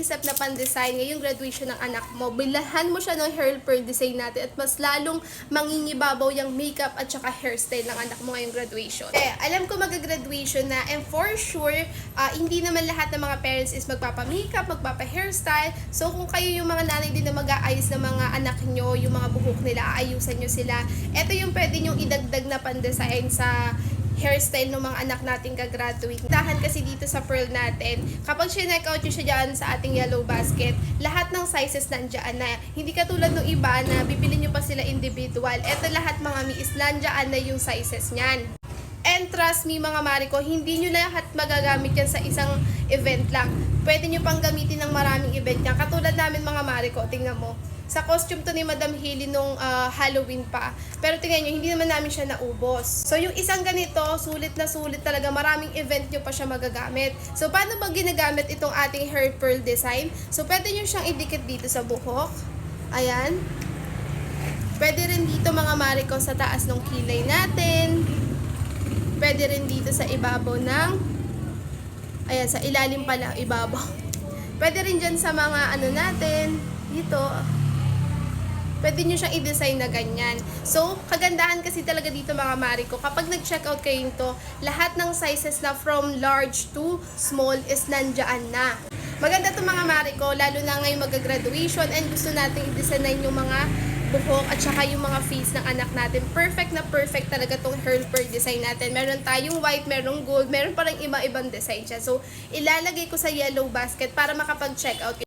naisip na pan-design ngayong graduation ng anak mo, bilahan mo siya ng hair pearl design natin at mas lalong mangingibabaw yung makeup at saka hairstyle ng anak mo ngayong graduation. Alam ko mag-graduation na, and for sure, hindi naman lahat ng mga parents is magpapa-makeup, magpapa-hairstyle. So kung kayo yung mga nanay din na mag-aayos ng mga anak nyo, yung mga buhok nila, aayusan nyo sila, ito yung pwede nyong idagdag na pan-design sa hairstyle ng mga anak nating gagraduate. Tahan kasi dito sa pearl natin, kapag sinek out nyo siya dyan sa ating yellow basket, lahat ng sizes nandiyan na. Hindi katulad ng iba na bibili nyo pa sila individual. Ito lahat mga miis, nandiyan na yung sizes niyan. And trust me mga Mariko, hindi nyo lahat magagamit yan sa isang event lang. Pwede nyo pang gamitin ng maraming event yan. Katulad namin mga Mariko, tingnan mo. Sa costume to ni Madam Hailey nung Halloween pa. Pero tingnan nyo, hindi naman namin siya naubos. So yung isang ganito, sulit na sulit talaga. Maraming event nyo pa siya magagamit. So paano ba ginagamit itong ating hair pearl design? So pwede nyo siyang idikit dito sa buhok. Ayan. Pwede rin dito mga Mariko sa taas ng kilay natin. Pwede rin dito sa ibabaw ng, ayan, sa ilalim pala, ibabaw. Pwede rin dyan sa mga ano natin, dito. Pwede nyo siyang i-design na ganyan. So, kagandahan kasi talaga dito mga Mariko, kapag nag-check out kayo nito, lahat ng sizes na from large to small is nandiyan na. Maganda to mga Mariko, lalo na ngayong mag-graduation and gusto natin i-design yung mga buhok at saka yung mga face ng anak natin. Perfect na perfect talaga tong hair pearl design natin. Meron tayong white, merong gold, meron parang ibang-ibang design siya. So, ilalagay ko sa yellow basket para makapag-check out.